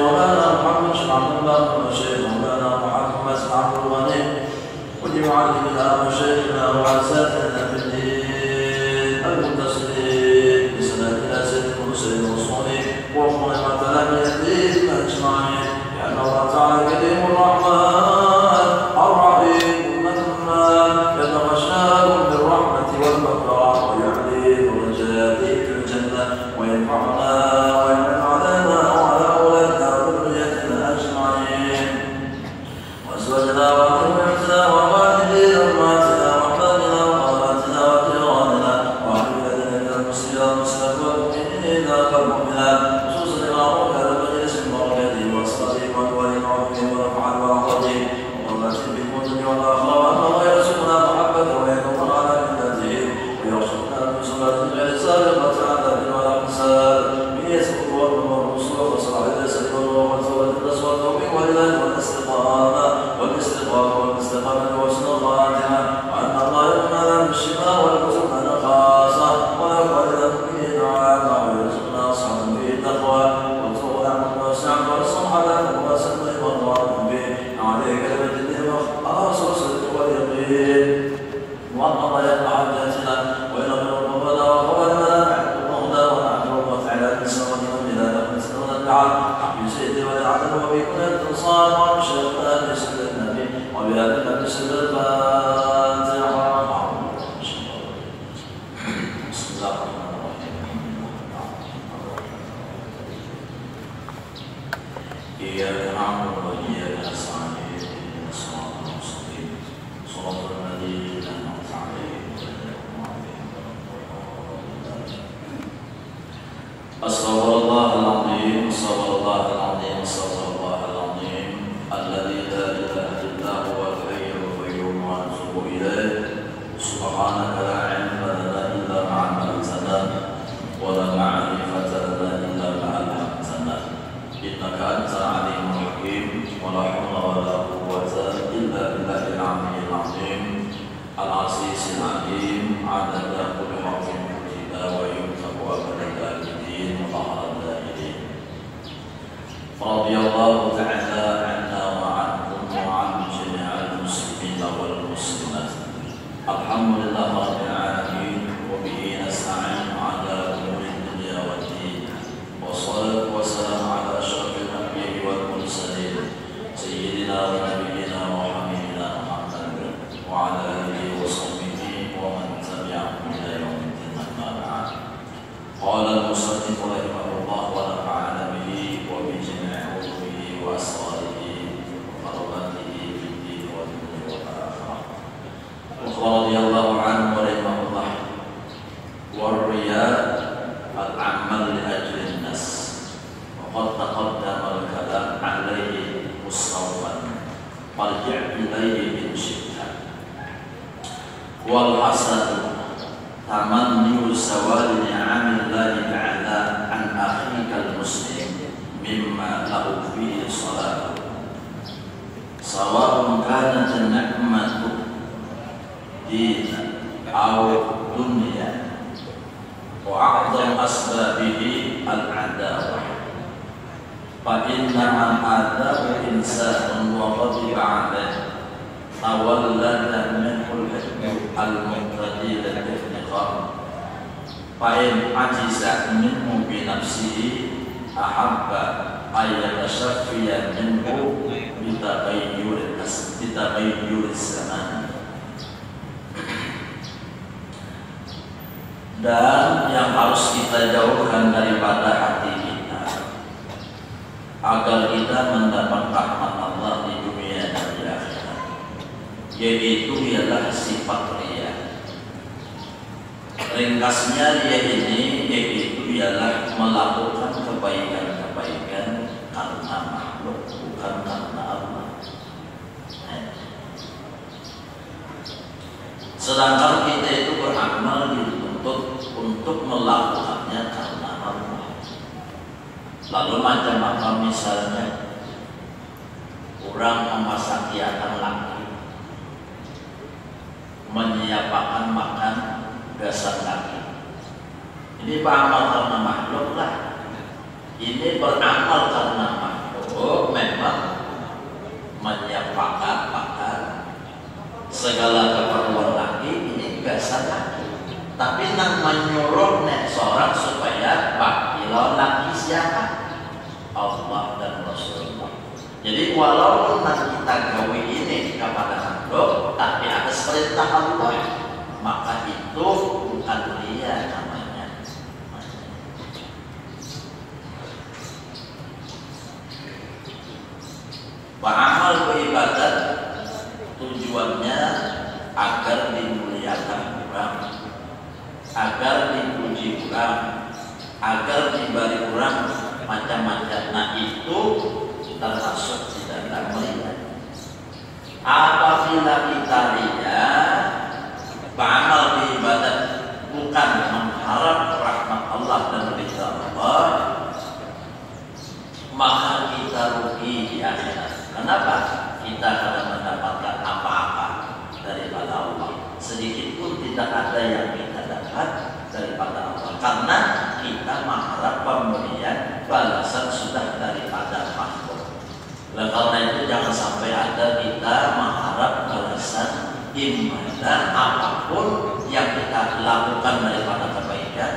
مولانا محمد بن عبد الله وشيخ مولانا محمد بن عبد الغني ولمعلمنا وشيخنا واساتذتنا في الدين المتصلين بسندنا سيد المرسلين والصالحين وخلق تلاميذهم اجمعين لان الله تعالى كريم الرحمن الرحيم المنان يتغشاهم بالرحمه والمغفره ويعليهم درجاته في الجنه ويرفعنا ويمن علينا وعلى اولادنا وذريتنا اجمعين وازواجنا وذريتنا ووالدينا وامهاتنا واحبابنا وخالاتنا وجيراننا واهل بلادنا من المسلمين والمسلمات والمؤمنين والمؤمنات خصوصا امام هذا المجلس المبارك واصحابه واقوالهم وعلمهم ونفعهم واخلاقهم وقرباتهم بالمدن والاخره وانه يرزقنا محبته ويكون على ملته ويرزقنا من صلاه غير سابقه عذاب ولا حساب من يسبق وامر الرسل وصلح الجسد والتوبه النصوص والهدايه والاستقامه والاستقامه وحسن الخاتمه وان الله يغنى بالشفاء ويرزقنا نقاصه ويقبل المؤمنين عامه ويرزقنا اصحابا به التقوى وارزقنا عملا واسعا وارزقنا حلالا واسعا والله به عليك بالدين وخلاص الصدق واليقين وأن يقع حاجاتنا ويغفر ربنا وغفر لنا نحن المهدى ونحن الموت على نسرة من لا نسرة الدعاء حق سيدي ولعدل وبكل اتصال وبشرنا بسر النبي وبأبنا بسر الفاتحة بسم الله الرحمن الرحيم إياك نعبد وإياك نستعين اهدنا الصراط المستقيم صراط الذين أنعمت عليهم غير المغضوب عليهم. أستغفر الله العظيم أستغفر الله العظيم أستغفر الله العظيم الذي لا إله إلا هو الحي القيوم وأتوب إليه سبحانك لا علم لنا إلا ما علمتنا ولا معرفة لنا إلا ما علمتنا إنك أنت العليم الحكيم ولا حول ولا قوة إلا بالله العلي العظيم العزيز العليم عدد كل حرف كتب ويكتب أبد الآبدين وظهر الدائرين رضي الله تعالى عنا وعنكم وعن جميع المسلمين والمسلمات الحمد لله رب العالمين وبه نستعين على أمور الدنيا والدين والصلاة والسلام على أشرف الأنبياء والمرسلين سيدنا ونبينا وحبيبنا محمد وعلى آله وصحبه ومن تبعهم إلى يوم الدين أما بعد قال المصنف رحمه الله ونفعنا به وبجميع علومه وأسراره وقرباته في الدين والدنيا والآخرة ورضي الله عنه ورحمه الله والرياء العمل لأجل الناس وقد تقدم الكلام عليه مستوفا فارجع إليه إن شئت والحسد تمني زوال نعم الله تعالى عن أخيك المسلم مما له فيه صلاة سواء كانت النعمة دين أو دنيا وأعظم أسبابه العداوة فإن من آذاه إنسان وغضب عليه تولد منه الحكم المقتدي للافتقار فإن عجز منه بنفسه أحب أن يتشفي منه بتغير الزمان. Dan yang harus kita jauhkan daripada hati kita agar kita mendapat rahmat Allah di dunia dan di akhirat, yaitu ialah sifat riya. Ringkasnya riya ini yaitu ialah melakukan kebaikan-kebaikan karena makhluk, bukan karena Allah. Sedangkan kita itu beramal dituntut untuk melakukannya karena Allah. Lalu macam apa misalnya orang memasakkan laki, menyiapkan makan dasar kaki. Ini beramal karena makhluk lah. Ini beramal karena makhluk. tersebut memang menyiapkan segala keperluan laki ini biasa laki, tapi nang menyuruh nek seorang supaya bakti lawan laki siapa? Allah dan Rasulullah. Jadi walaupun nanti kita gawe ini kepada makhluk, tapi atas perintah Allah, maka itu bukan mulia namanya. Beramal beribadat tujuannya agar dimuliakan orang, agar dipuji orang, agar diberi orang macam-macam. Nah itu termasuk di dalam melihat. Apabila kita lihat beramal beribadat bukan mengharap rahmat Allah dan ridha Allah, maka kita rugi di akhirat. Kenapa? Kita akan mendapatkan apa-apa daripada Allah. Sedikit pun tidak ada yang kita dapat daripada Allah, karena kita mengharap pemberian balasan sudah daripada makhluk. Oleh karena itu jangan sampai ada kita mengharap balasan ibadah apapun yang kita lakukan daripada kebaikan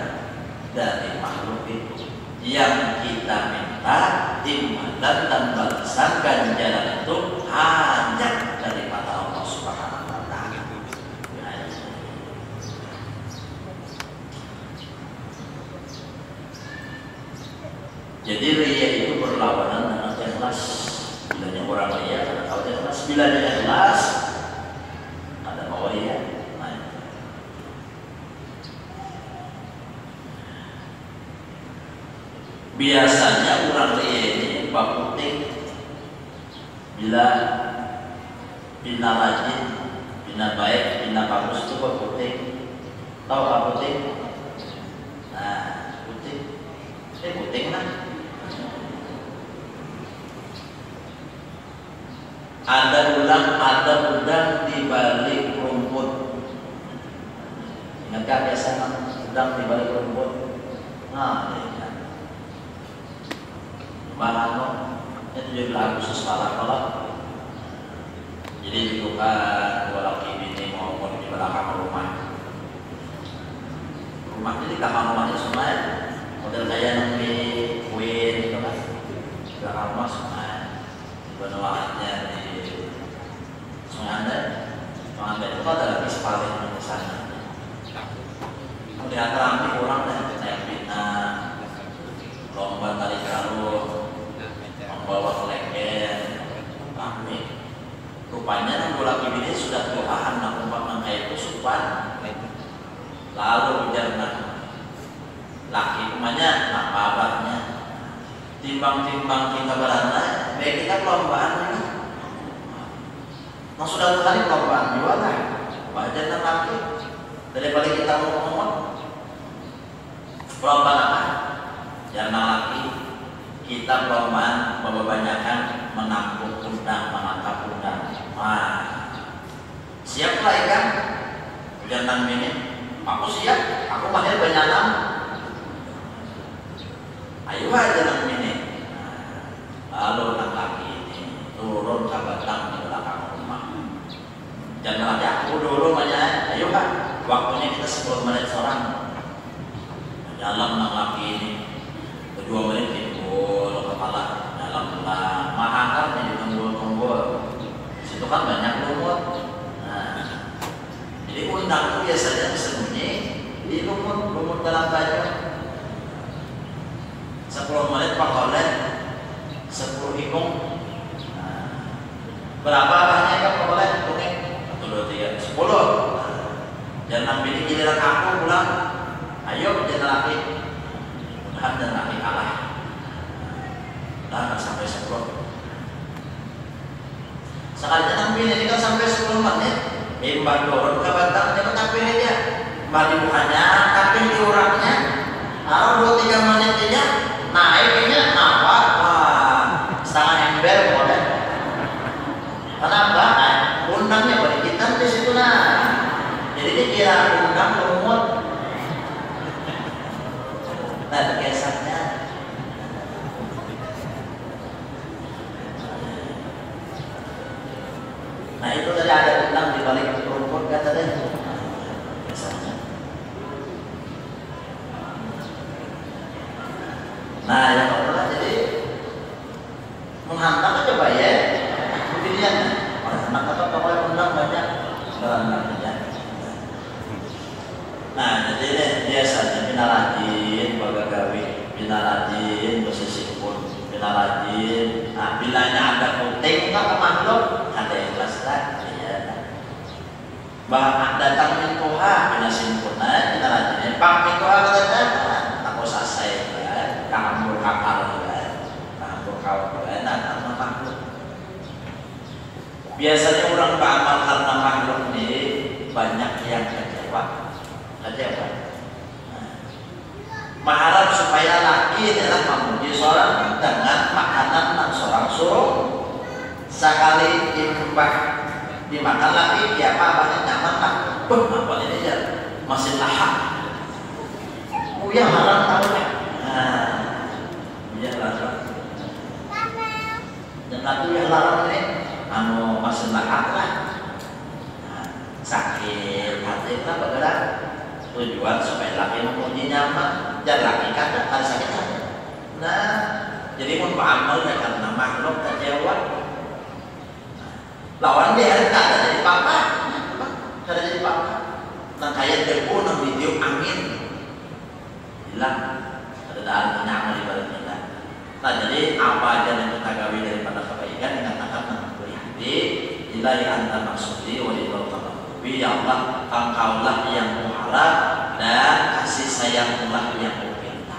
dari makhluk itu. Yang kita minta ibadah dan balasan ganjaran itu hanya daripada Allah Subhanahu wa Ta'ala. Jadi riya itu berlawanan dengan ikhlas. Bilanya orang riya ada tahu ikhlas, bilanya ikhlas ada mau riya. Biasanya orang riya ini bab putih bila bina rajin, bina baik, bina bagus itu bab putih. Tahu apa putih? Nah, putih. Putih kan? Ada udang di balik rumput. Ingatkah biasa udang di balik rumput? Nah, ya. Bahano itu juga lagu sesuatu. Jadi dibuka dua laki bini maupun di belakang rumah. Rumah ini belakang rumahnya semua model kayak nanti kue gitu kan. Belakang rumah semua benuaannya di Sungai itu ada paling di sana. Kemudian ramai orang yang naik bina, lomba tarik karung, membawa kelengger, ramai. Rupanya yang bola bini sudah tuahan nak umpam nang kayak kusupan. Lalu bicara laki rumahnya nak babahnya, timbang-timbang kita beranda, baik kita perlombaan ini. Nah sudah kali perlombaan juga lah, baca laki daripada kita ngomong perlombaan apa? Jangan laki kita perlombaan memperbanyakan menampung udang, menangkap udang. Wah, siap lah ikan? Jangan ini, aku siap, aku mahir banyak. Ayo aja nang ini. Lalu nang laki ini turun ke batang di belakang rumah. Jangan lagi aku dulu banyak. Ayo kan, waktunya kita 10 menit seorang. Dalam nang laki ini 2 menit timbul kepala dalam tulang, mahakarnya di tunggul-tunggul. Situ kan banyak lumut. Nah, jadi undang itu biasanya bersembunyi di lumut dalam baju. 10 menit Pak Kolek 10 hikung. Nah, berapa banyak Pak Kolek? Hitungnya 1, 2, 3, 10. Jangan pilih giliran aku pulang. Ayo jangan laki. Mudah-mudahan jangan laki kalah. Nah, sampai 10. Sekali jangan pilih ini kan sampai 10 menit. Mbak dorong ke batang jangan tapin aja. Mbak dibukannya, tapin diurangnya. Lalu 2-3 menit aja. Naiknya apa? Wah, setengah ember boleh. Kenapa? Undangnya bagi kita di situ nah. Jadi dikira undang lumut. Nah, kesannya. Nah, yang kedua jadi menghantam aja Pak ya. Pilihannya. Anak atau kalau menang banyak ya. Nah, jadi ini biasanya bina rajin, bagagawi, bina rajin, posisi pun, bina rajin. Nah, bilanya ada penting nggak makhluk, ada ikhlas lagi ya. Bahkan datang min Tuhan, bina simpurna, bina rajin. Pak min Tuhan katanya, aku selesai kan, kamu kapal kan, kamu kapal kan, karena makhluk. Biasanya orang beramal karena makhluk ini banyak yang kecewa. Mengharap supaya laki adalah memuji seorang dengan makanan dan seorang suruh sekali dimakan laki dia apa nyaman tak apa ini aja masih lahap uya larang tahu ya uya larang dan aku yang larang ini anu masih lahap lah sakit hati lah bergerak tujuan supaya laki memuji nyaman dan laki kata harus sakit hati. Nah, jadi mau beramal karena makhluk kecewa. Lawan dia harus ada jadi papa, ada jadi papa. Nah kayak debu nang video angin, hilang ada dalam nyaman di balik kita. Nah jadi apa aja yang kita gawe daripada kebaikan dikatakan menghibur hati. Ilahi anta maksudi walillahu ta'ala. Ya Allah, engkaulah yang mengharap dan kasih sayanglah yang meminta.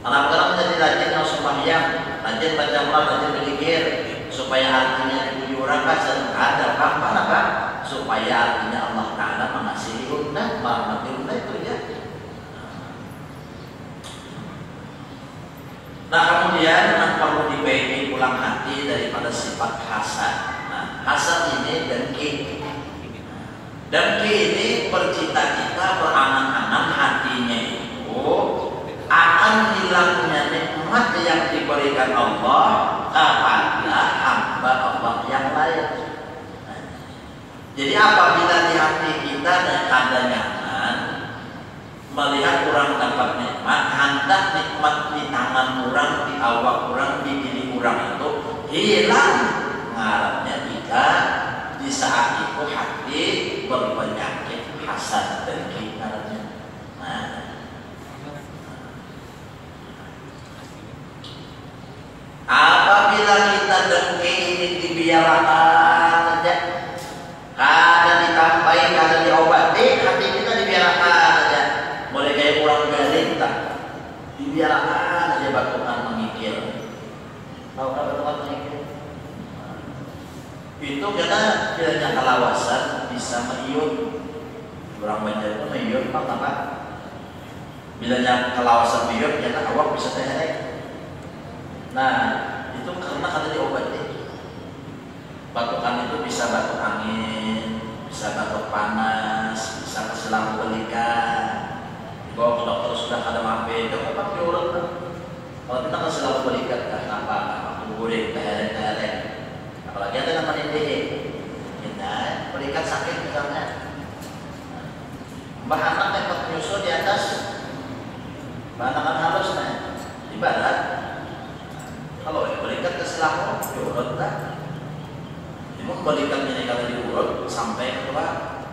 Anak-anak menjadi rajin sembahyang, rajin baca Quran, rajin berzikir, supaya artinya diujurkan ada apa? Supaya artinya Allah Taala mengasihi umat, merahmati umat itu ya. Nah kemudian perlu dibaiki pulang hati daripada sifat hasad. Nah hasad ini dengki. Dan ini bercita-cita berangan-angan hatinya itu akan hilangnya nikmat yang diberikan Allah kepada hamba Allah yang lain. Jadi apabila di hati kita ada nyaman melihat orang dapat nikmat, hendak nikmat di tangan orang, di awak orang, di diri orang itu hilang ngarapnya kita. Di saat itu hati berpenyakit hasad dan keinginannya. Nah, apabila kita dengki ini dibiarkan saja, kadang ditambahi, kadang diobati, hati kita dibiarkan saja. Boleh kayak kurang garing tak? Dibiarkan saja batuan mengikir. Tahu batuan mengikir? Itu karena kiranya kalawasan bisa meyun. Orang Banjar itu meyun apa? Bilanya kalawasan meyun karena awak bisa terhenti. Nah itu karena kada diobati. Batukan itu bisa batuk angin, bisa batuk panas, bisa keselang belikan. Kalau dokter sudah kada mampu, dapat diurut. Kalau kita keselang belikan kenapa? Aku goreng terhenti. Apalagi ada nama NDE, kita berikan sakit misalnya, bahan tempat menyusul di atas, bahan halus di barat. Kalau berikan ke selapor, diurut tak? Namun berikan ini kalau diurut sampai keluar,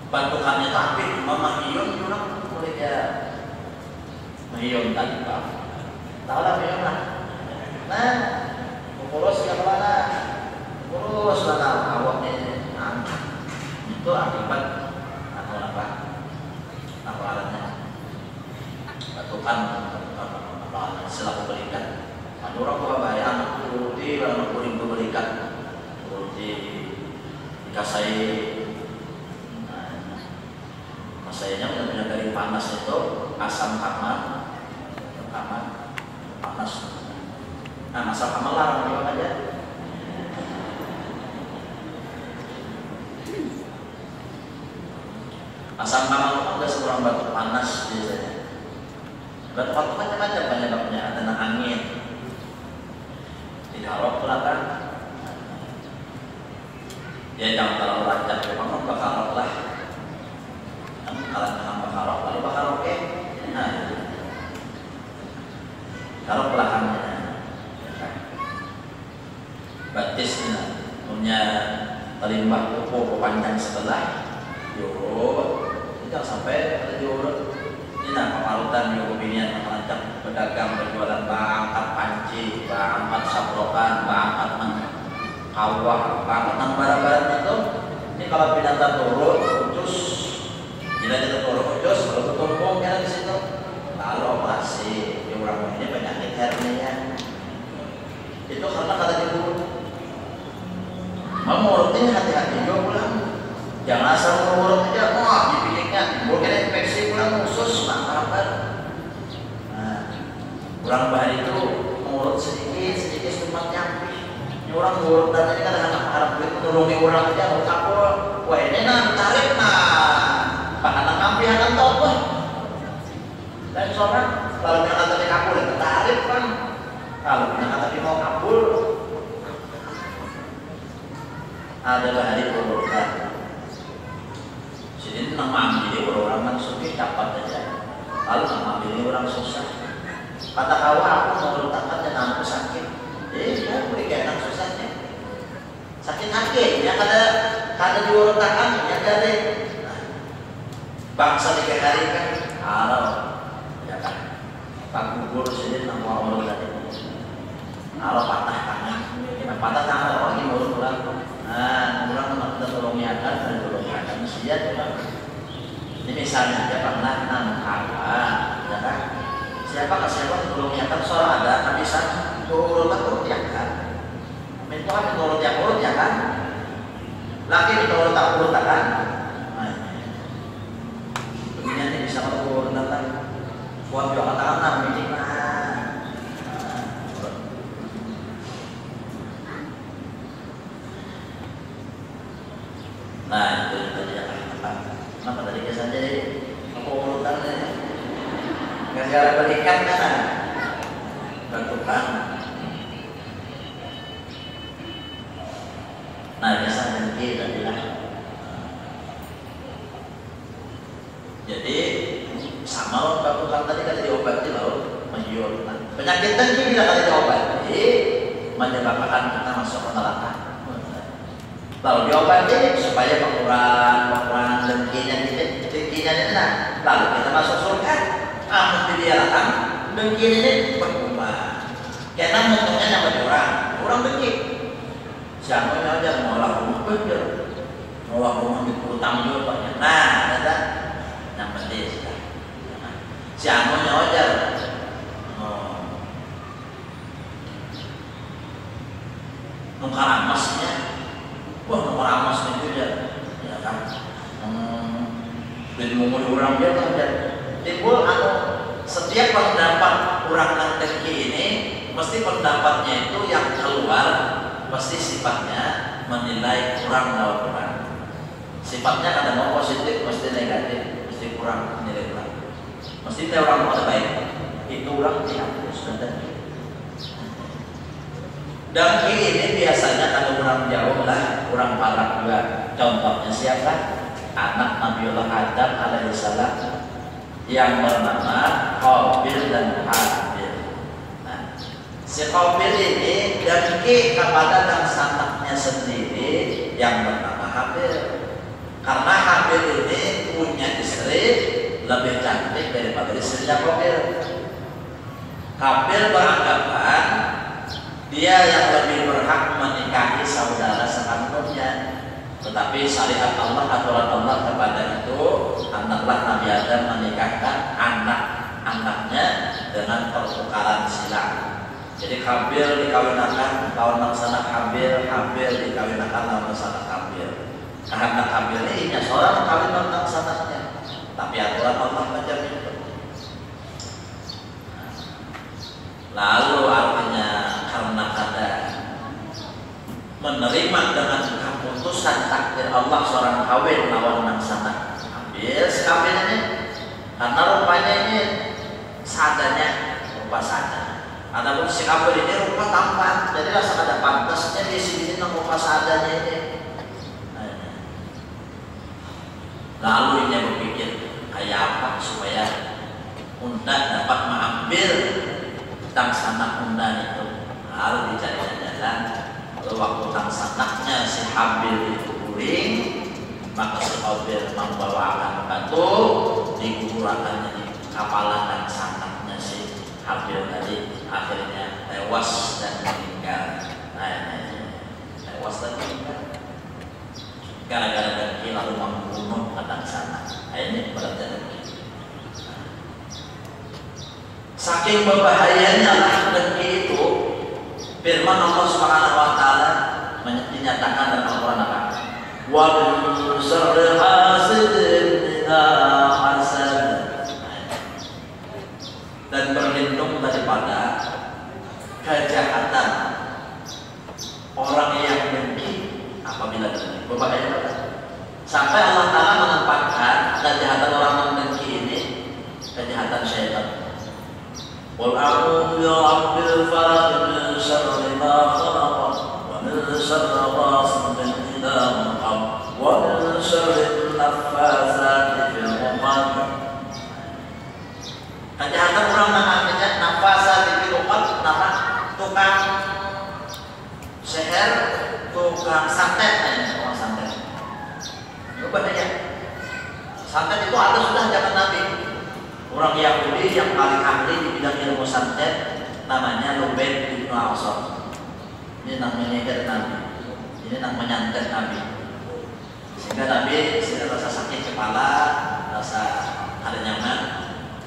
bantukannya tapi memahiyun orang boleh ya, mahiyun tadi pak, tahu lah mahiyun lah. Nah, kurus yang mana? Terus lah awaknya angkat itu akibat atau apa alatnya batukan apa selaku berikan orang tua bayar anak turuti anak kuring berikan turuti dikasih masanya benar-benar dari panas itu asam hama panas nah asam hama larang juga aja. Asam hama itu ada seorang batu panas biasanya. Batu macam-macam penyebabnya, ada angin. Tidak harap pula kan. Ya jangan terlalu rancang, memang bakal lah. Kalau bakal lalu bakal oke. Nah, kalau panjang sebelah diurut, tidak sampai ada diurut. Ini nama parutan yang kepinian merancang pedagang berjualan bangkat panci, bangkat sabrokan, bangkat kawah, bangkat barang-barang itu. Ini kalau binatang turun, ucus, bila dia turun ucus, kalau tumpung ya di situ, lalu operasi. Yang orang ini penyakit hernia. Itu karena kata diburu. Mengurut ini hati-hati juga pulang. Jangan asal mengurut aja, dipikirnya, mungkin infeksi pulang khusus, apa? Nah, orang bahari itu mengurut sedikit cuma nyampe. Ini orang mengurut dan ini kan anak harap duit menolongi orang aja, mau kapur. Wah ini tarik pakai ngambil akan tahu wah. Dan seorang kalau yang kata kapur itu tarik kan. Kalau yang kata mau kapur, ada bahari berurutan. Jadi nama ambil orang maksudnya dapat aja. Lalu nama ambil orang susah. Kata kawan aku mau letakkan dan aku sakit. Saya boleh kayak anak susahnya. Sakit hati, ya kada diurutakan, ya dari bangsa dikeharikan. Halo, ya kan. Pak gugur sini nama orang tadi. Halo patah tangan, patah tangan orang ini baru pulang. Nah, orang kita tolong niatan dan tolong niatan siap juga. Ini misalnya dia pernah ya kan? Siapa tolong niatan soal ada kan bisa turut ya kan? Itu kan turut ya kan? Laki turut kan? Nah, begini ini bisa turut kan? Buat juga katakan ini nah itu tadi yang kenapa tadi kesan jadi apa urutannya negara berikan kan bentukan nah kesan dan kita bilang jadi sama loh bentukan tadi kan diobati loh menjual penyakit tadi bila kali diobati menyebabkan kita masuk ke neraka. Lalu diobati supaya pengurangan dengkinya ini lalu kita masuk surga. Amun didialakan dengkinya ini berubah. Karena untungnya yang orang dengki. Siapa yang aja mengolah rumah bener, mengolah rumah di utang juga banyak. Nah, ada yang penting sudah. Siapa yang aja nungkar emasnya. Wah, nomor amas itu ya kan. Dan mengurus orang dia kan timbul setiap pendapat orang yang dengki ini mesti pendapatnya itu yang keluar pasti sifatnya menilai kurang lawan orang. Sifatnya kadang mau positif, mesti negatif, mesti kurang menilai kurang. Mesti orang mau baik itu orang dihapus dan dengki ini biasanya kalau orang jauh lah, orang parah juga. Contohnya siapa? Anak Nabiullah Adam alaihissalam yang bernama Qabil dan Habil. Nah, si Qabil ini dengki kepada sang sanaknya sendiri yang bernama Habil. Karena Habil ini punya istri lebih cantik daripada istrinya Qabil. Habil beranggapan dia yang lebih berhak menikahi saudara sekandungnya, tetapi syariat Allah, aturan Allah kepada itu, hendaklah Nabi Adam menikahkan anak-anaknya dengan pertukaran silang. Jadi Habil dikawinkan lawan laksana Habil, Habil dikawinkan lawan laksana Habil. Karena Habil ini seorang kawin lawan laksananya, tapi aturan Allah macam itu. Lalu artinya karena ada menerima dengan keputusan takdir Allah seorang kawin lawan laksana Habil sekawin ini karena rupanya ini seadanya rupa sadanya. Adapun si Habil ini rupa tampan, jadi rasa ada pantasnya di sini rupa seadanya ini. Lalu dia berpikir kayak apa supaya undan dapat mengambil tang sanak undan itu. Lalu dicari jalan. Lalu waktu tang sanaknya si Habil itu guling, maka si Khadir membawakan batu digugurakannya di kapalan dan sanaknya si Khadir tadi, akhirnya tewas dan meninggal. Tewas dan meninggal gara-gara dengki lalu membunuh anak sana. Ini beratnya dengki. Saking berbahayanya lah dengki itu, firman Allah Subhanahu wa taala dinyatakan dalam Al-Qur'an apa? Wa min syarri hasidin idza hasad. Dan berlindung daripada kejahatan orang yang dengki apabila dengki. Berbahaya banget. Sampai Allah Ta'ala menempatkan kejahatan orang yang dengki ini kejahatan syaitan. Qul a'udzu birabbil falaq min syarri ma khalaq wa min syarri ghasiqin idza waqab wa min syarri naffasati fil 'uqad. Kejahatan orang namanya nafasati fil 'uqad, nama tukang seher, tukang santet, orang santet. Itu bahaya. Santet itu ada sudah zaman Nabi. Orang Yahudi yang paling ahli di bidang ilmu santet namanya Lubaid bin Al-Asad. Ini namanya menyeger Nabi. Ini namanya menyantet Nabi. Sehingga Nabi rasa sakit kepala, rasa ada nyaman,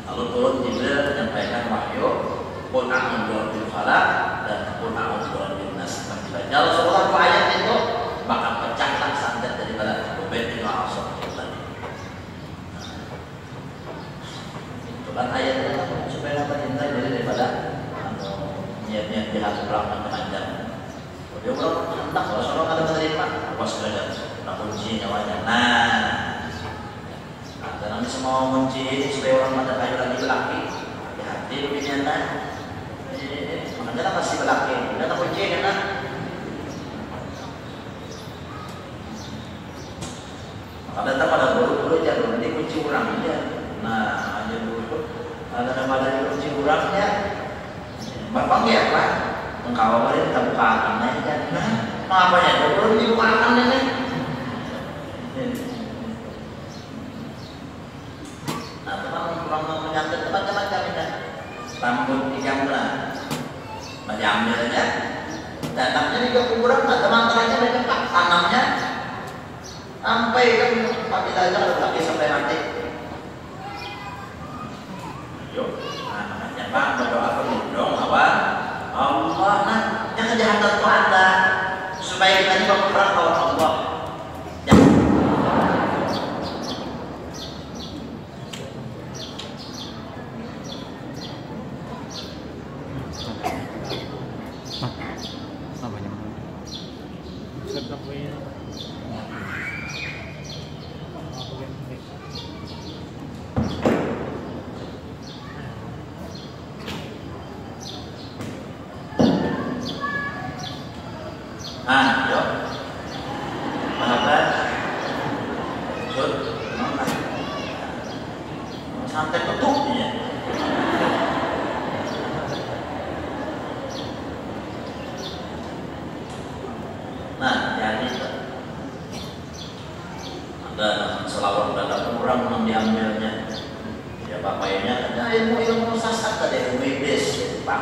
lalu turun Jibril menyampaikan wahyu, qul a'udzu birabbil falaq dan qul a'udzu birabbin nas. Kalau seorang ayat itu maka pecahlah santet daripada Lubaid bin Al-Asad tadi. Bukan ayatnya supaya apa cinta jadi daripada niat-niat jahat orang macam-macam. Dia orang hendak kalau seorang ada menerima, awas saja, nak kunci nyawanya. Dan nanti semua kunci supaya orang mata kayu lagi lelaki, hati-hati beginian. Makanya masih lelaki, kita kunci kan? Maka datang pada buru-buru jangan nanti kunci orang dia. Nah, aja dulu ada nama kunci orangnya. Bapak ya Pak, engkau kemarin kita bukakan aja. Nah, apa ya? Belum dibukakan ini. Nah, teman menyantet macam-macam ini. Rambut digambar, diambil aja. Datangnya juga kuburan, teman-temannya mereka tanamnya sampai kan pagi saja lagi sampai mati. Yuk, makanya Pak berdoa dong lawan Allah. Nah, yang kejahatan itu ada supaya kita ini berperang lawan Allah. Sampai tutupnya. Nah, jadi ada selawat dalam kurang yang diambilnya. Ya bapaknya ada ilmu sastra tadi, ilmu iblis, Pak.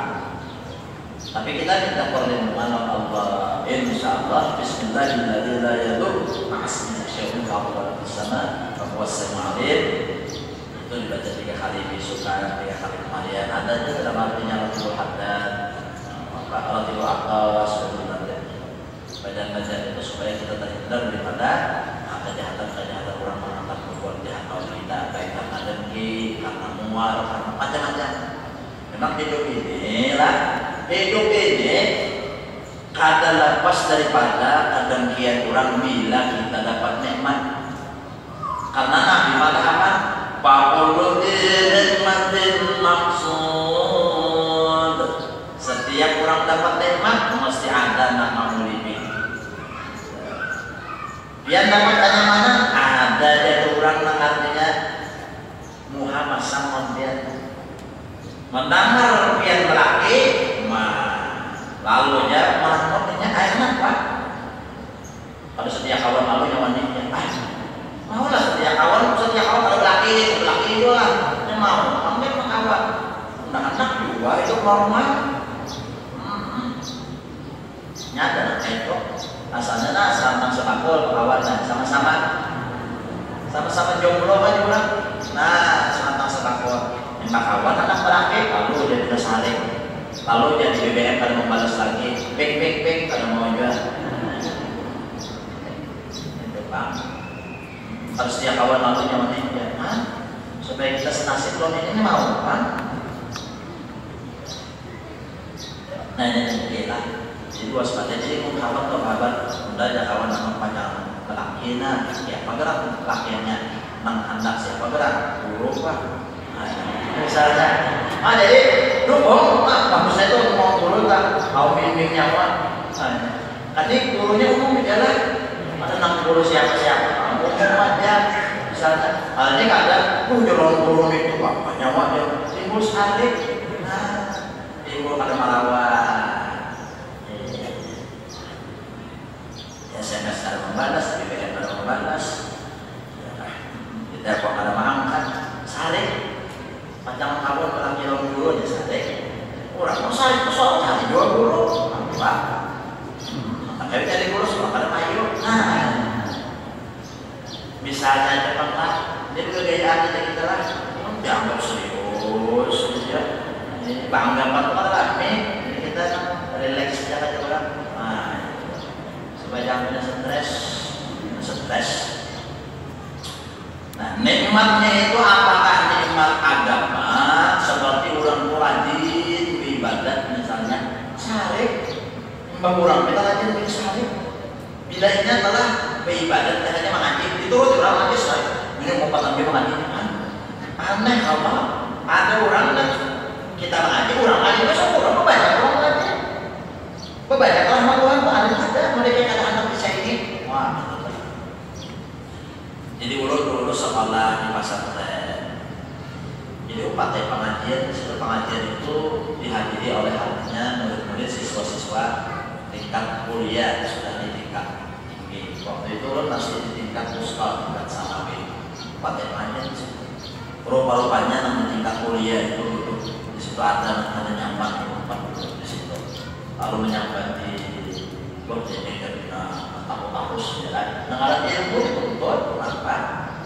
Tapi kita minta perlindungan Allah. Insyaallah bismillahirrahmanirrahim la yadur ma'asmi syai'un qawlan bisana wa huwas samiul alim. Itu dibaca 3 kali besukan, 3 kali kemarian. Adanya dalam artinya Rasul Haddad, Rasul Akal, badan-badan itu supaya kita terhindar daripada kejahatan-kejahatan orang menganggap berbuat jahat kalau kita baik karena dengki, karena mual, karena macam-macam. Memang hidup ini kada lepas daripada kedengkian orang bila kita dapat nikmat. Karena Nabi mengatakan Fa'ulu nikmatin maksud. Setiap orang dapat nikmat mesti ada nama mulimin. Biar dapat tanya mana? Ada dari orang yang artinya Muhammad sama dia. Mendengar pian lelaki, lalu ya malah artinya enak Pak. Pada setiap kawan lalu yang wanita, Mau lah setia kawan kalau laki juga lah. Yang mau, ambil kawan. Anak-anak juga itu normal. Nyata itu asalnya nah sama sebakul kawannya sama-sama jomblo kan juga. Nah, sama sebakul. Yang kawan anak berakhir lalu jadi tersaling. Lalu jadi BBM kalau membalas lagi, ping kalau mau jual. Itu Bang. Harus dia kawan lalu nyaman ya, kan? Supaya kita senasib loh ini mau kan? Nah ini lah. Jadi waspada jadi kawan atau kawan, udah ada kawan sama pacar laki nah, ya pagerak lakiannya nang hendak siapa gerak buruk pak. Misalnya, jadi dukung, bagusnya itu mau turun tak, mau bimbing nyawa. Tadi gurunya umum jalan, ada 60 siapa, umum aja. Misalnya, ini ada, jalan turun itu apa nyawa dia timbul sekali, timbul pada malawan. SMS ada membalas, BBM ada membalas, kita kok ada mengangkat, saling. Macam kawan orang jalan dulu aja sadek. Orang mau saya soal cari dua guru, apa? Tapi cari guru semua pada mayu. Nah, misalnya Jepang lah, dia juga gaya aja kita lah. Jangan serius, ya. Bangga banget lah, nih kita relax aja aja orang. Nah, supaya jangan punya stres. Nah, nikmatnya itu apakah nikmat agama seperti orang rajin beribadat misalnya syarif, orang kita rajin bersyarif. Bila ini adalah beribadat hanya mengaji, diturut orang mengaji syarif. Ini mau patah mengaji aneh apa? Ada orang kan kita mengaji, orang mengaji besok orang banyak orang mengaji. Banyak rahmat Tuhan ada mereka kata anak bisa ini. Wah. Jadi ulun sekolah di pesantren. Jadi upaten pengajian, pengajian itu dihadiri oleh artinya murid-murid siswa-siswa tingkat kuliah sudah di tingkat tinggi. Waktu itu ulun masih di tingkat ustaz, tingkat sanawi. Upaten pengajian rupa-rupanya di tingkat kuliah itu di situ ada nyambat di situ. Lalu menyambat di Borjene dan tahus ya. Dengaran ilmu itu betul apa?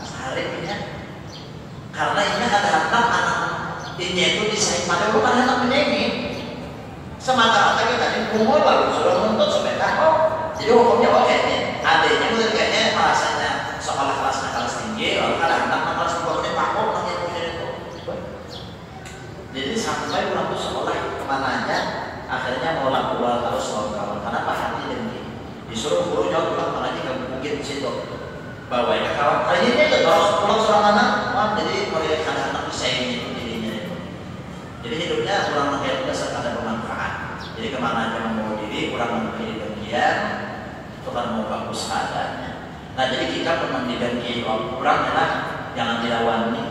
Seharinya karena ini ada anak ini itu desain pada bukan anak penyanyi semata-mata kita di umur lalu sudah menuntut sampai tahu jadi hukumnya oke nih adanya mungkin kayaknya merasanya sekolah kelas tinggi lalu ada anak kelas 2 menit takut itu jadi sampai orang tuh sekolah kemana aja akhirnya mau lakukan terus kawan kenapa hati dengki disuruh guru jauh pulang lagi ke bukit situ bawa ya kawan ini itu terus pulang seorang anak jadi mereka anak bisa ini jadinya itu jadi hidupnya kurang menghidup dasar ada bermanfaat jadi kemana aja mau diri kurang memilih demikian itu kan mau bagus keadaannya nah jadi kita pernah didengki kurang adalah jangan dilawani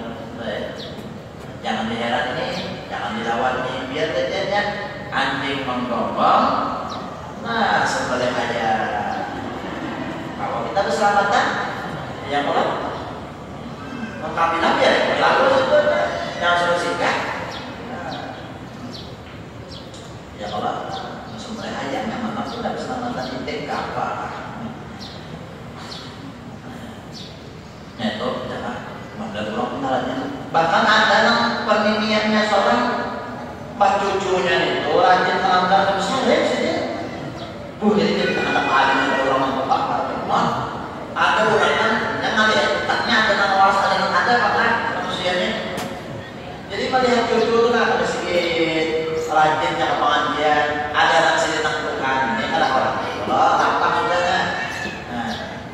jangan diherani jangan dilawani biar terjadinya anjing menggonggong nah seperti aja kalau kita keselamatan yang mulai mengkapi lagi ya lalu sebetulnya yang sudah singkat ya kalau sebenarnya aja nyaman langsung dari keselamatan itu apa itu jangan mengganggu orang kenalannya bahkan ada yang pernimiannya seorang pas cucunya itu rajin melanggar kebesaran saja jadi kita anak alim ada orang mengkotak pertemuan ada orang yang melihat otaknya ada nama waras ada bahkan manusianya jadi melihat cucu itu kan ada sedikit rajinnya ke pengajian ada anak sedikit takutkan ini ada orang kalau tampak sudah nah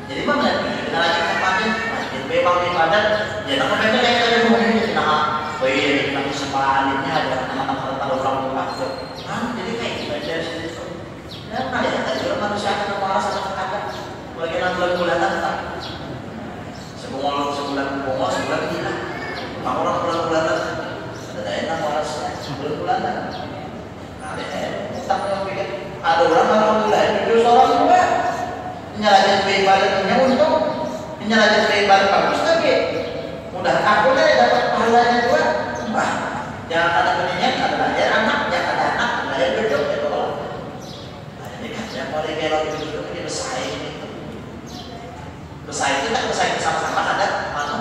jadi melihat kita rajin ke pengajian rajin bebang ibadat ya nama mereka kayak tadi ngomongin jadi nama ini kita sekolah alimnya ada anak-anak orang tua jadi kayak gitu aja situ ya kalian tadi manusia akan waras atau kakak bagian bulan-bulanan tak sebulan gila orang bulan-bulanan ada enak warasnya bulan-bulanan ada utang yang pikir ada orang alhamdulillah itu seorang juga nyalahin ibadatnya untuk Menyalakan ibadah bagus lagi. Mudah aku dapat pahalanya juga. Wah, jangan ada penyanyi, ada belajar anak, yang ada anak, belajar duduk gitu loh. Nah, ini kan yang mulai belok duduk ini bersaing. Bersaing itu kan bersaing bersama-sama ada mana?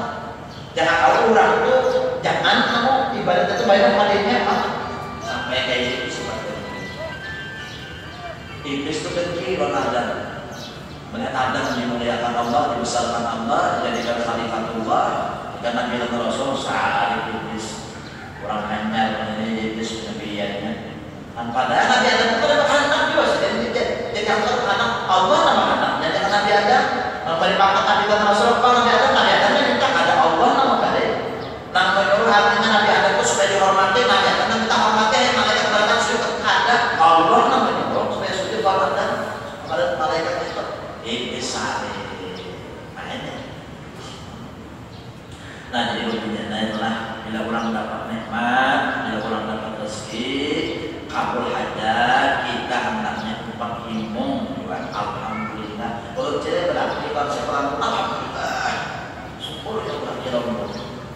Jangan tahu orang itu, jangan kamu ibadah itu banyak hadiahnya sampai kayak gitu seperti ini. Iblis itu benci Adam. Melihat Adam dimuliakan Allah, dibesarkan Allah, dijadikan khalifatullah, dan Nabi Rasul saat iblis orang hanya ini iblis kenabiannya. Dan padahal Nabi Adam itu ada anak juga, jadi anak Allah nama anaknya dengan Nabi Adam. Memberi pangkat Nabi Rasul kalau Nabi Adam minta ada Allah nama kali. Nah menurut artinya Nabi Adam itu supaya dihormati, Nabi Adam minta hormati yang malaikat berada sujud ada Allah namanya supaya sujud kepada malaikat itu. Iblis sari mainnya. Nah jadi ruginya itulah bila orang dapat nikmat, bila orang dapat rezeki, kabul hajat, kita hendaknya upah himung buat alhamdulillah. Kalau tidak berarti konsep orang alhamdulillah, syukur ya Allah ya Allah.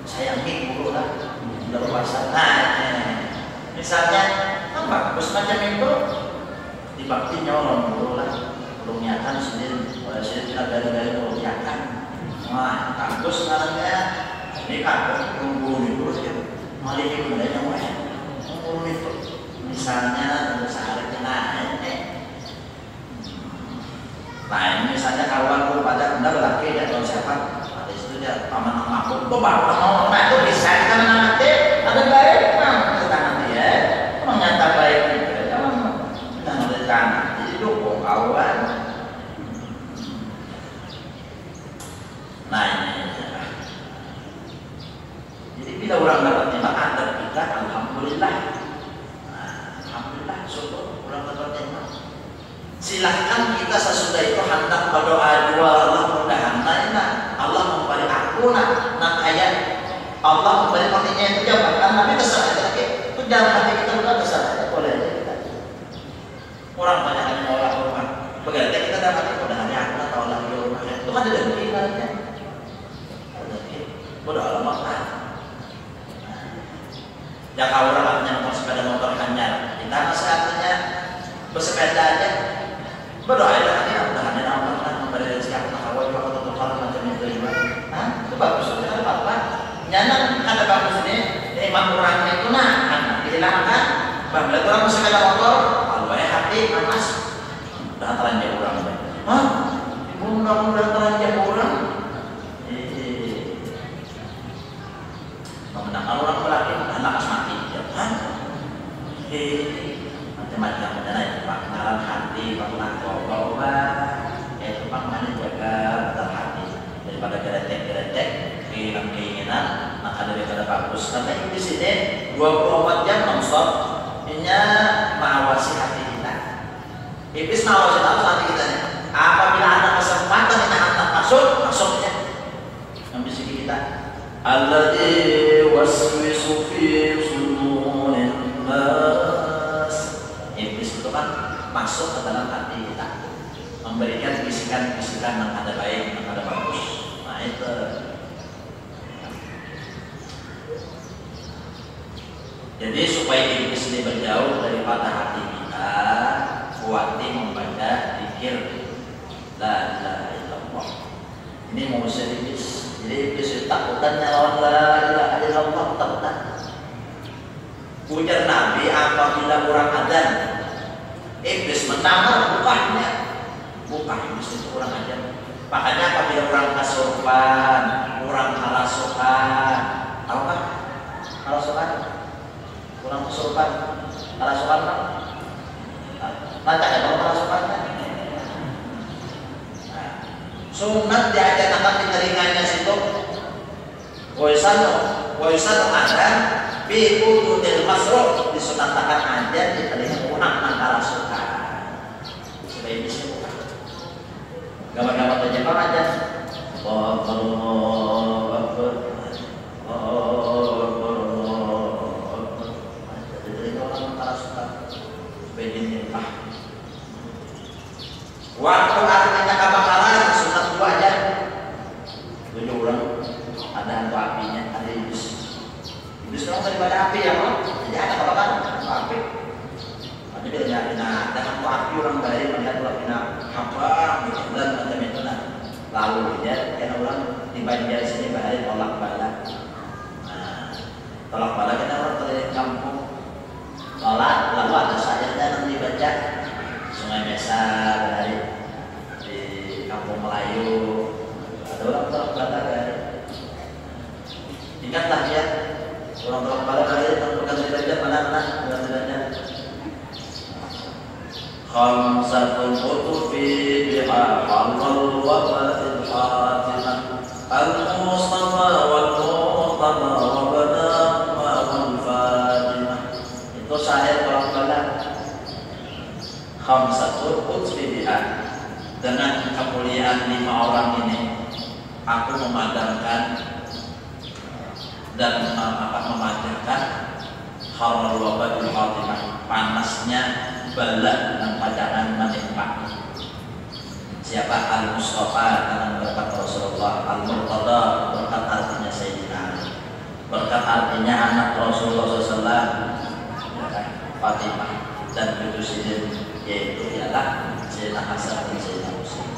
Saya minggu lah, tidak berpuasa. Nah, misalnya bagus macam itu, dibaktinya orang dulu lah. Rumiakan sendiri, saya tidak dari rumiakan. Wah, kampus sekarangnya ini kampus nunggu itu ya, malah ini mulainya nunggu itu. Misalnya untuk sehari kena lain, misalnya kawanku pada benda laki ya kalau siapa, ada itu dia paman aku, bapak mau itu bisa kita nanti ada baik, kita nanti ya, menyata baik itu, jangan nanti kanan. Dukung kawan. Nah ini jadi bila orang dapat nikmat adab kita alhamdulillah. Nah, alhamdulillah syukur orang dapat nikmat. Silahkan kita sesudah itu hendak berdoa dua Allah mudah-mudahan Allah memberi aku nak ayat Allah memberi pakainya itu jabatan tapi terserah aja itu dalam hati kita udah terserah aja boleh aja kita. Orang banyak yang menolak rumah. Berarti kita dapat mudah-mudahan aku atau Allah di rumahnya itu kan ada rezeki namanya. Rezeki. Bodoh amat lah. Jika orang yang mau sepeda motor hanyar, kita masih artinya bersepeda aja. Berdoa aja nanti mudah-mudahan Allah akan memberi rezeki aku nak awal juga atau kalau macam itu juga. Nah, itu bagus. Ada apa? Nyanyi ada bagus ini. Imam orangnya itu dihilangkan. Bagaimana orang bersepeda motor? Hati panas, dah teranjak orang. Hah? Ibu mudah-mudahan teranjak orang. Memenangkan orang lelaki, anak mati. Hah? Macam-macam ada pangkalan hati, pangkalan bawa, itu pangkalan jaga betul hati daripada geretek, hilang keinginan, maka daripada bagus. Karena di sini 24 jam nonstop, ini mengawasi hati. Iblis mau hati kita nih. Apabila ada kesempatan kita hendak masuknya ambisi kita. Alladzi waswisu fi sudurin nas. Iblis itu kan masuk ke dalam hati kita, memberikan bisikan-bisikan yang ada baik, yang ada bagus. Nah itu. Jadi supaya iblis ini berjauh daripada hati kita, kuati membaca zikir la ilaha illallah. Ini mau iblis. Jadi iblis takutan lawan la ilaha illallah takutan. Ujar Nabi apabila orang adzan, iblis menamar bukahnya. Bukah iblis itu orang adzan. Makanya apabila orang kasurupan, orang kalasukan, tahu kan? Kalasukan, orang kasurupan, kalasukan kan? Maka ada kalau sunat diajarkan di telinganya situ. Waisan ada bi udil masruf disunatkan aja di telinga orang antara suka. Supaya bisa buka. Gambar-gambar terjemah aja. Allahu Akbar. Allahu Akbar. Di telinga orang antara suka. Supaya dinilai. Waktu artinya kebakaran sunat dua aja. tapi orang dari melihat orang kena apa gitu dan macam itu nah. Lalu dia kena orang tiba di sini bahaya tolak bala. Nah, tolak bala kita orang dari kampung tolak lalu ada sayapnya nanti baca Sungai Mesa bahaya di Kampung Melayu ada orang tolak bala bahaya. Ingatlah dia orang tolak bala bahaya bukan dibaca mana bukan dibaca. Khamsatul qutufi biha halal wa fatil hatimah al-mustafa wal muqtama wa bana wal fatimah. Itu syair orang bala. Khamsatul qutufi biha, dengan kemuliaan 5 orang ini aku memadamkan dan memadamkan halal wa fatil hatimah, panasnya bala dan pajangan menimpa. Siapa? Al-Mustafa karena berkat Rasulullah, Al-Murtada berkat artinya Sayyidina Ali, berkat artinya anak Rasulullah SAW, Fatimah, dan cucu Sidin yaitu ialah Sayyidina Hasan dan Sayyidina Husain.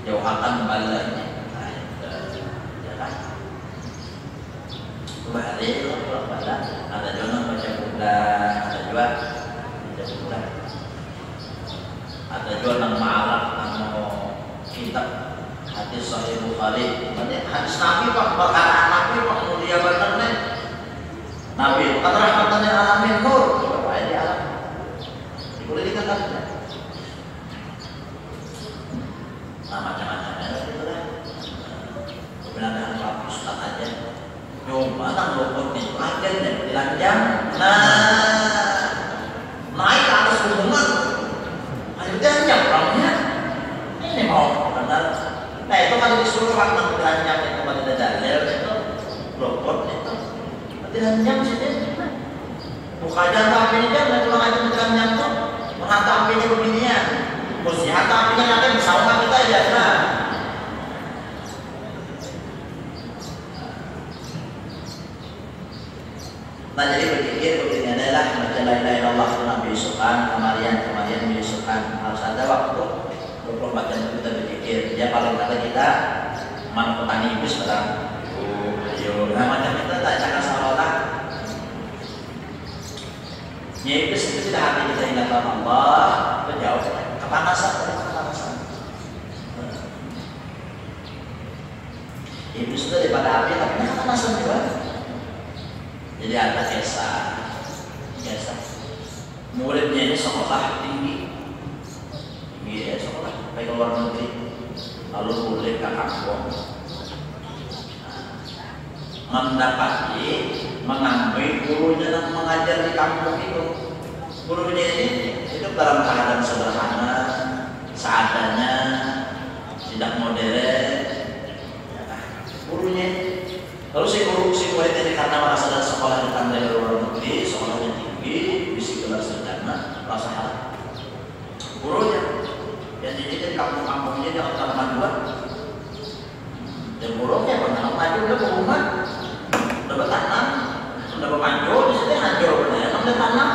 Jauhkan balanya. Nah, ya kan? Kembali bala ada juga baca Buddha, ada juga baca Buddha. Ada juga nang ma'arab nang kitab hadis Sahih Bukhari. Hadis Nabi pak perkara Nabi pak mulia bener nih. Nabi bukan rahmatan lil alamin nur. Coba aja di alam. Boleh dikatakan. Nah macam-macamnya gitu lah. Kebenaran Pak Ustaz aja. Coba nang luput nih agen nih dilanjang. Nah naik ke atas hubungan. Dan yang orangnya ini mau benar. Nah itu kalau disuruh orang beranjak itu pada dalil itu lopot itu beranjak sini. Buka aja apinya dan pulang aja beranjak tuh menghantam apinya beginian. Mesti hantam apinya nanti bersama kita ya. Nah jadi begini adalah baca la ilaha illallah itu Nabi Yusufan kemarian Yusufan harus ada waktu 24 jam kita berpikir. Dia paling kata kita mana petani iblis barang ayo nah macam itu tak cakap salah ya iblis itu tidak hati kita ingat Allah berjauh kepanasan. Iblis itu daripada api tapi kepanasan juga. Jadi ada Esa muridnya ini sekolah tinggi ya sekolah baik luar negeri lalu boleh ke kampung mendapati mengambil gurunya dan mengajar di kampung itu. Gurunya ini hidup dalam keadaan sederhana seadanya tidak modern gurunya. Lalu si murid ini karena merasa ada sekolah datang dari luar negeri, sekolahnya tinggi, bisi gelar sarjana, merasa hal. Gurunya, yang jadi kampung-kampungnya jangan tanah majuan. Dan gurunya pernah maju udah ke rumah, udah bertanam, udah bermaju, di sini hancur benar, udah tanam,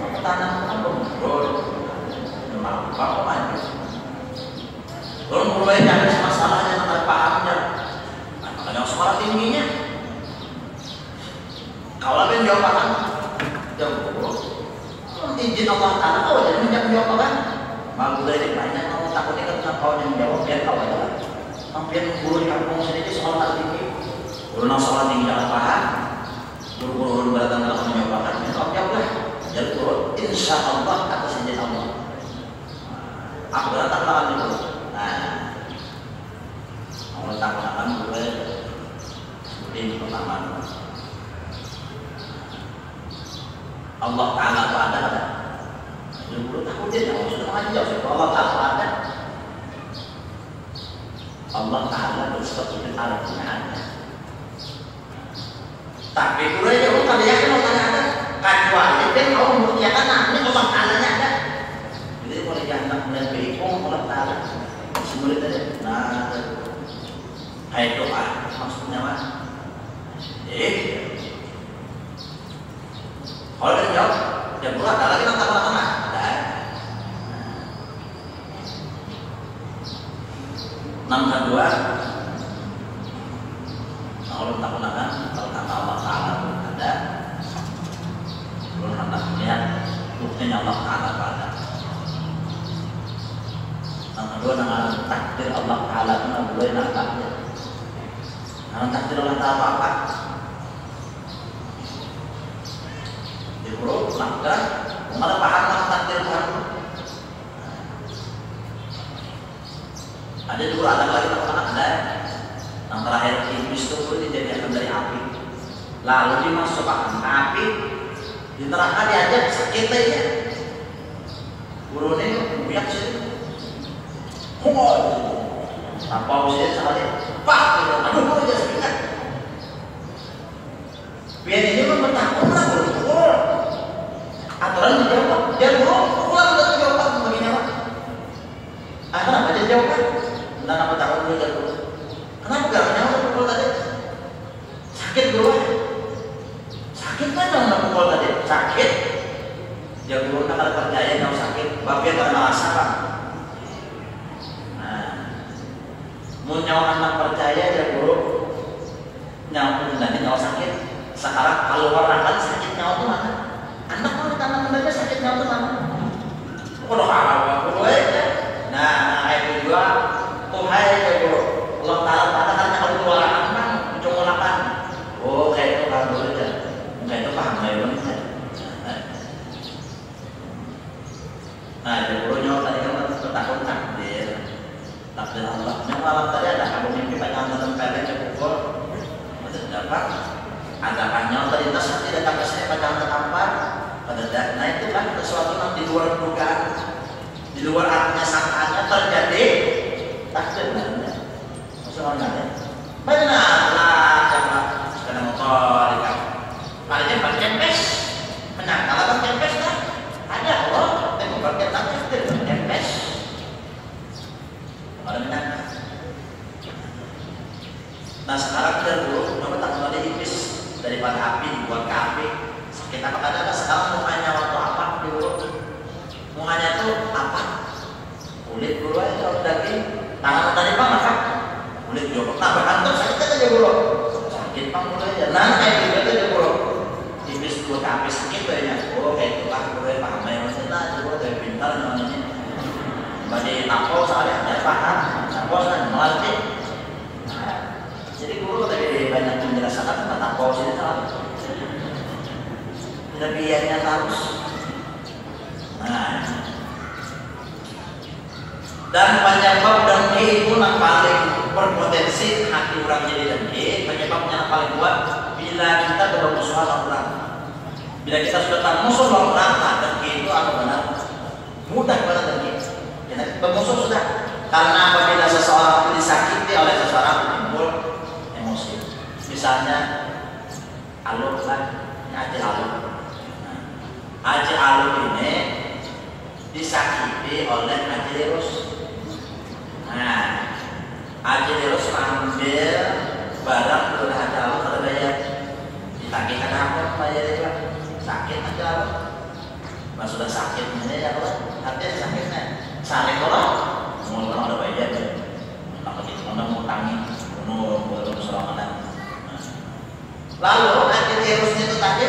bertanam kan bermujur, udah mampu maju. Lalu mulai cari masalahnya tentang pahamnya. Yang sekolah tingginya kalau yang jawab apa? Jawab izin Allah Ta'ala kau jadi menjawab apa? Malu dari banyak kamu takutnya kan kau yang jawab biar kau aja hampir guru di kampung sini sekolah tinggi guru sekolah tinggi jangan paham guru-guru datang dalam menjawabkan kau jawab lah jadi guru insya Allah atas izin Allah aku datang lawan itu nah mau datang gue ini pertama Allah Ta'ala itu ada dulu takut dia jangan sudah aja jauh Allah Ta'ala ada Allah Ta'ala bersifat itu artinya ada tapi dulu aja lu kalau yakin Allah Ta'ala ada kecuali dia kau membuktikan ini Allah Ta'ala ada jadi kalau jangan melihat beikung Allah Ta'ala semuanya tadi nah kayak doa maksudnya mas kalau dia jawab, dia pula ada lagi tentang tengah-tengah. Yang kedua, Allah tak gunakan kalau kata Allah Taala ada, belum hendak melihat buktinya Allah Taala pada. Yang kedua dengan takdir Allah Taala itu nggak boleh nampaknya. Dengan takdir Allah Taala apa? Di huruf langgar, mana paham takdir Tuhan? Ada juga ada lagi ada yang terakhir iblis itu dijadikan dari api, lalu dimasukkan api di neraka diajak sakit aja, burunya buyak sih, apa usia sekali, pak, aduh mau aja sakit, biar ini pun bertakut lah betul, aturan dijawab, dia buruk, pulang udah dijawab begini apa, apa aja jawab. Dan apa takut dulu jatuh? Kenapa gak nyawa pukul tadi? Sakit dulu. Sakit kan yang pukul tadi? Sakit. Dia guru nak ada percaya nyawa sakit. Bapak karena merasa pak. Nah, mau nyawa anak percaya dia guru nyawa nanti nyawa sakit. Sekarang kalau orang kan sakit nyawa tuh mana? Anak mau tangan mereka sakit nyawa tuh mana? Udah kalah, udah aja. Nah, itu juga. Tuhai ya bro, Allah Taala katakan kalau keluar anak mencongolakan. Oh kayak itu paham dulu aja, kayak itu paham ya bro. Nah ya bro nyawa tadi kan takut takdir Allah. Yang malam tadi ada kamu mimpi panjang dan pendek yang pukul, dapat ada panjang tadi tas tidak dapat saya panjang tempat pada nah itu kan sesuatu yang di luar dugaan, di luar artinya sangkaannya terjadi. Takdir namanya, maksudnya benarlah jangan sepeda motor ikan, palingnya bagian pes, menang kalau bagian pes kan ada loh, tengok bagian takdir bagian pes, ada menang. Nah sekarang kita dulu, nama takut ada iblis daripada api dibuat ke api, sakit apa kadang sekarang mukanya waktu apa dulu, mukanya tuh apa, kulit dulu aja kalau daging. Tangan tadi pak masak kulit juga nah berkantor sakit aja bro sakit pak mulai aja nah kayak gitu aja bro iblis dua kaki sakit kayaknya oh kayak itu pak bro paham ya maksudnya aja bro dari pintar namanya bagi tapo soalnya ada paham tapo soalnya melatih jadi guru tadi banyak menjelaskan tentang tapo sini salah tidak biayanya harus nah dan penyebab dengki itu yang paling berpotensi hati orang jadi dengki. Penyebabnya yang paling kuat bila kita bermusuhan orang. Bila kita sudah tak musuh orang, nah dengki itu apa benar? Mudah banget dengki. Kita bermusuh sudah. Karena apabila seseorang itu disakiti oleh seseorang timbul emosi. Misalnya Alun lah, Haji Alun. Haji Alun ini disakiti oleh Haji Lirus. Nah, Haji Lirus ambil barang dari Haji Alun kalau bayar ditagihkan apa bayar itu sakit Haji Alun mas sudah sakit ini ya kalau hati sakitnya sakit kalau mau orang ada bayar ya tak begitu orang mau tangi mau serangan lalu Haji Lirus itu tadi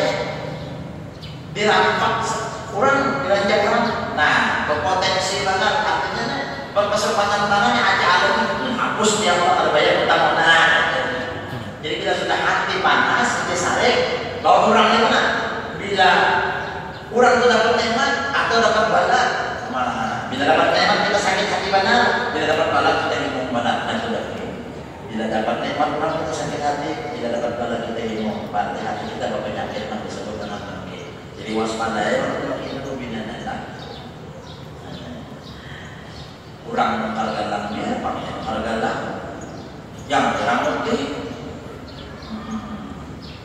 dirampak orang diranjak orang nah berpotensi banget artinya berkesempatan tangannya Haji Alun itu hapus dia kalau ada bayar utang nah jadi kita sudah hati panas hati sarik bahwa orang ini mana bila orang itu dapat nikmat atau dapat bala mana bila dapat nikmat kita sakit hati benar bila dapat bala kita ngomong benar dan sudah bila dapat nikmat orang kita sakit hati bila dapat bala kita ngomong benar hati kita berpenyakit yang disebut dengan dengki jadi waspadai orang itu binatang kurang menghargakan dia, pakai menghargakan yang jarang putih.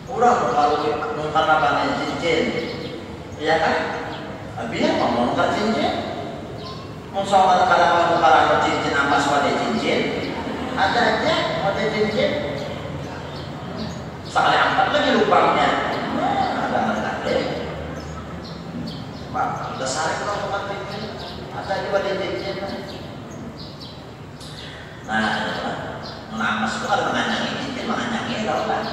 Kurang menghargakan cincin, ya kan? Biar ngomong ke cincin, musuh kalau menghargakan cincin apa sebagai cincin, ada aja ada cincin. Sekali angkat lagi lubangnya, ada deh. Pak, udah sari kalau bukan cincin, ada juga cincin. Nah, panas itu kalau menganyangi itu menganyangi tau kan.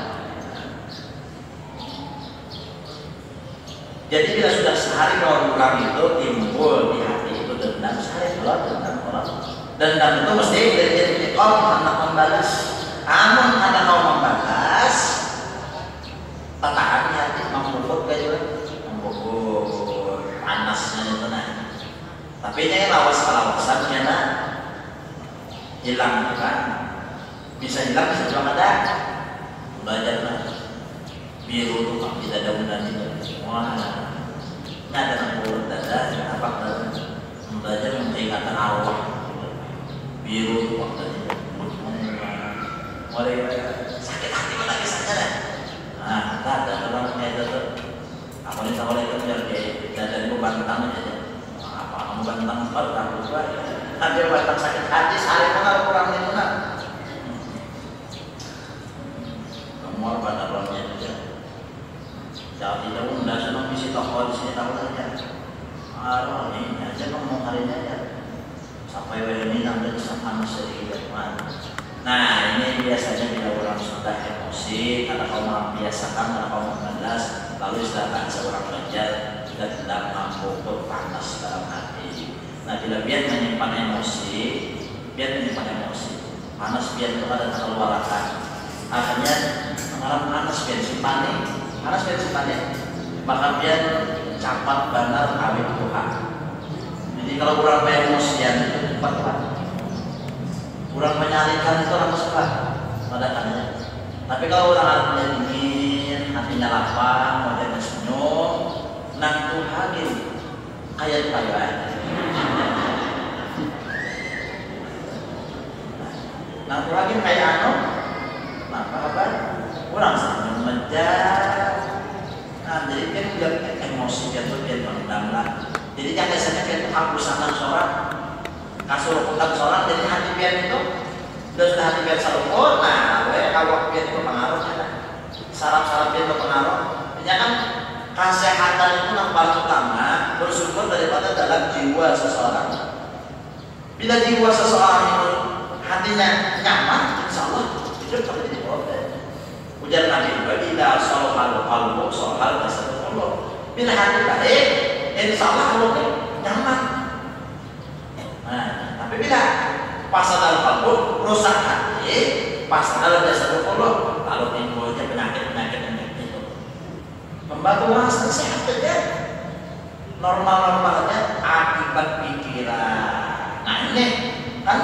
Jadi bila sudah sehari orang itu timbul di hati itu dendam, sehari dua dendam orang. Dendam itu mesti jadi anak membalas. Amun anak mau membalas, tahan hati membubuk kayak membubuk panasnya itu nah. Tapi ini lawas-lawasan karena hilang kan, bisa hilang bisa juga ada. Belajar lah biru tuh tidak ada undang itu. Wah, ini ada nombor dada, apa belajar mengingatkan arwah. Biru tuh waktunya. Mulai sakit hati mana kisahnya deh. Nah, ada orang kayak itu. Apa nih sama itu biar dari bantang aja. Apa kamu bantang bantang juga? Nanti bantang sakit hati sehari mana kurang itu nak. Kamu pada rolnya aja. Jauh tidak undang senang visi toko di sini tahu saja. Ah, ini aja kamu hari ini aja. Sampai ini nanti sama sedikit mana. Nah ini biasanya bila orang sudah emosi karena kamu membiasakan, karena kamu membalas, lalu istilahkan seorang belajar sudah tidak mampu panas dalam hati. Nah bila biar menyimpan emosi, panas biar kepada terkeluarkan. Akhirnya mengalami panas biar simpan, maka biar capat benar awet Tuhan. Jadi kalau orang emosian itu cepat. Kurang menyalihkan itu orang suka padakannya. Tapi kalau orang hatinya dingin, hatinya lapang, wajahnya senyum, nang Tuhan kayak nang Tuhan kayak apa? Orang senyum menjar. Nah jadi kan dia emosi dia tuh dia mendam lah. Jadi jangan biasanya dia hapusan seorang. Kasur utang seorang jadi hati pian itu sudah hati pian salupur. Nah kalau pian itu pengaruhnya saraf pian itu pengaruh ya kan. Kesehatan itu yang paling utama bersumber daripada dalam jiwa seseorang. Bila jiwa seseorang itu hatinya nyaman, insya Allah hidup akan jadi problem. Ujar Nabi bila soal qalbu soal tasawuf. Bila hati baik insya Allah qalbu nyaman. Nah, tapi bila pasal kalbu rusak hati, pasal dasar Allah, lalu timbulnya penyakit itu. Membantu orang sehat saja, normalnya akibat pikiran. Nah ini kan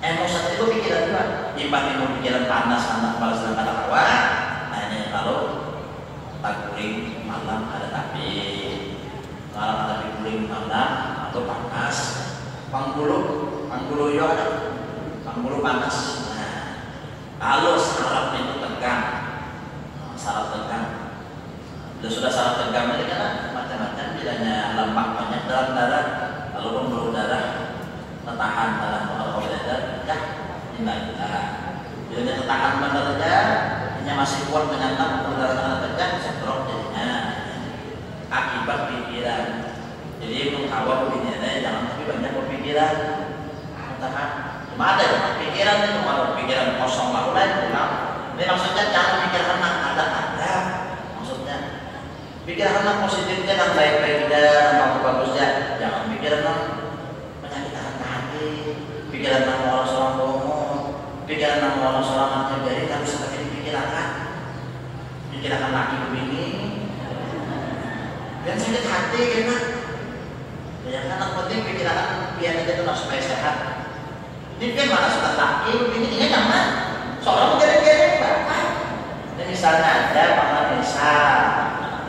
emosi itu pikiran juga. Timbul pikiran panas, anak balas dan kata kawa. Nah ini lalu takuring malam ada tapi kuring malam atau panas. Panggulu yo ada, panggulu panas. Nah, kalau saraf itu tegang, bila sudah saraf tegang ini kan macam-macam, tidaknya lemak banyak dalam darah, lalu pembuluh darah tertahan dalam pembuluh darah, ya, ini bila tertahan pembuluh darah, hanya masih kuat menyantap pembuluh darah tegang, stroke jadinya akibat pikiran. Jadi mengawal begini jangan tapi banyak berpikiran. Tahan. Cuma ada pikiran itu kalau pikiran kosong lalu pulang. Ini maksudnya jangan pikiran ada. Maksudnya pikiran positifnya yang baik-baik dan bagus-bagusnya. Jangan pikiran menyakitkan hati. Pikiran orang seorang bohong. Pikiran orang seorang terjadi harus seperti pikiran laki begini. Dan sakit hati kan. Ya kan yang penting pikiran biar aja tuh supaya sehat. Ini kan mana sudah laki ini nyaman. Soalnya kira-kira berapa? Ini misalnya ada paman desa,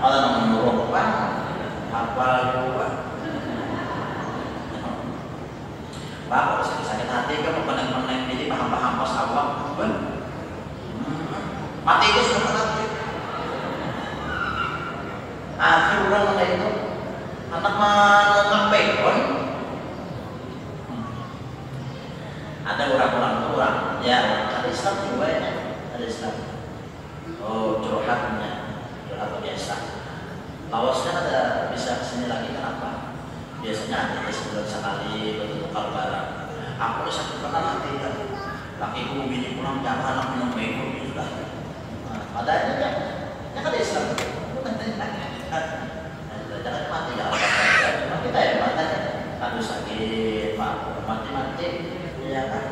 orang menurut apa juga. Bapak sakit hati kan meneng-meneng jadi paham-paham pas awal. Mati itu sudah mati. Akhir orang itu anak mengepekon ada orang ya ada Islam juga ya ada Islam. Oh curhatnya biasa. Lawas kan ada bisa kesini lagi kenapa? Biasanya ada sebulan sekali bertukar barang. Aku sakit pernah hati kan. lakiku bini pulang jangan anak minum bego sudah. Padahal ya kan Islam. Jangan mati ya. Cuma kita ya matanya aduh sakit, mati ya kan.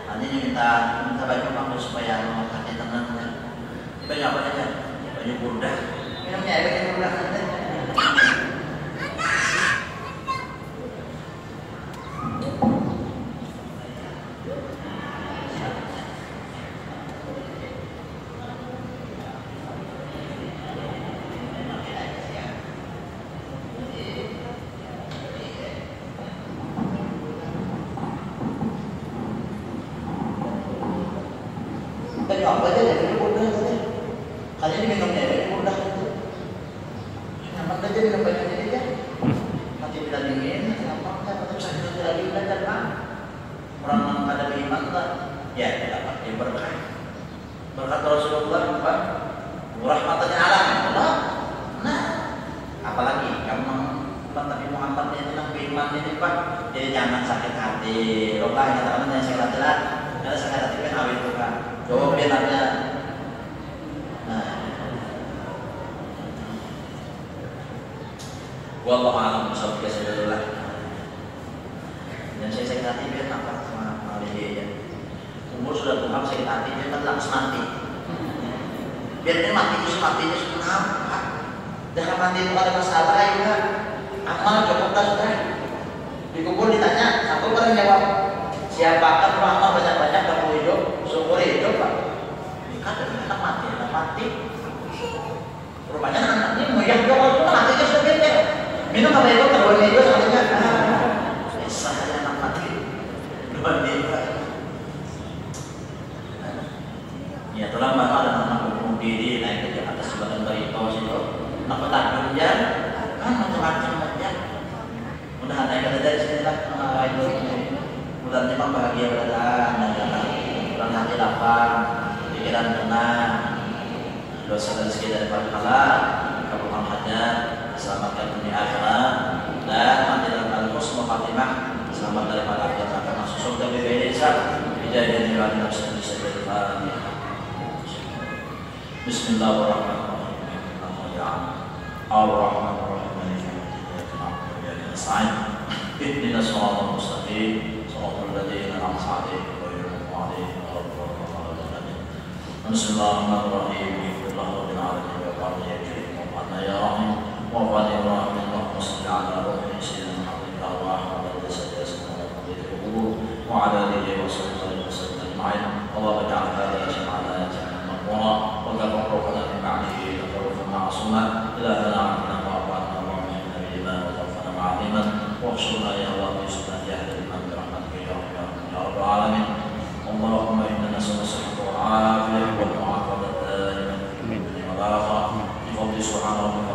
Nanti minta baju kamu supaya hati tenang ya. Baju apa aja? Baju burdah. Minumnya air baju burdah. Baju apa aja ya? Baju burdah saja. Kali ini minumnya baju burdah itu. Nyaman aja minum baju ini aja. Nanti bila dingin, gampang kan? Atau bisa kita lagi belajar kan? Orang ada iman tak? Ya, kita pakai berkah. Berkat Rasulullah apa? Rahmatan alam. Nah, apalagi kamu Nabi Muhammad ini tentang iman ini Pak. Jadi jangan sakit hati. Lupa ya teman-teman yang saya katakan. Karena sakit hati kan awet itu kan. Jawab benarnya. Nah, wallahu a'lam bishawab keseluruhan. Dan saya sakit hati biar apa sama dia. Umur sudah tua sakit hati dia kan langsung mati. Biar dia mati itu matinya sudah apa? Jangan mati itu ada masalah ya. Amal cukup tak sudah. Dikubur ditanya satu orang jawab. Siapakah amal banyak-banyak kamu hidup? Syukur hidup Pak. Kadang anak mati. Rupanya anak ini mau yang jawab itu matinya sudah gede. Minum apa itu kedua minggu soalnya. Bisa anak mati. Dua minggu. Ya itulah maka ada anak bunuh diri naik ke atas jembatan Barito situ. Apa tak kerja? Kan macam-macam aja. Mudah naik ke dari sini lah. Itu mudah memang bahagia berada dan hati lapang, pikiran tenang, dosa rezeki daripada halal, kabulkan hajat, selamatkan dunia akhirat, dan mati dalam al-husnul khatimah, selamat daripada akhir sampai masuk surga bebek desa, dijadikan jiwa nafsu di sebelah. Bismillahirrahmanirrahim. Ar-Rahmanir-Rahim. Ihdinas siratal mustaqim, siratal ladzina an'amta 'alaihim ghairil maghdubi 'alaihim waladdallin. Bismillahirrahmanirrahim. Alhamdulillahi rabbil alamin wa rahmatullahi ya rahim wa rahmanir rahim. Allahumma shalli 'ala ruhi sayyidina Muhammadin wa 'ala alihi wa ala alihi wa sahbihi wa sallam ajma'in. Allahumma ij'al hadha jam'ana jam'an marhuma wa ghafirna min ba'dihi ghafurun ma'suma ilahana 'afina wa'afina wa minna bima wa tawfana ma'aliman. واحشرنا يا الله في سنة أهل الإيمان برحمتك يا رب العالمين. اللهم إنا نسأل الصحة والعافية والمعافاة الدائمة في الدنيا والآخرة بفضل سبحان ربك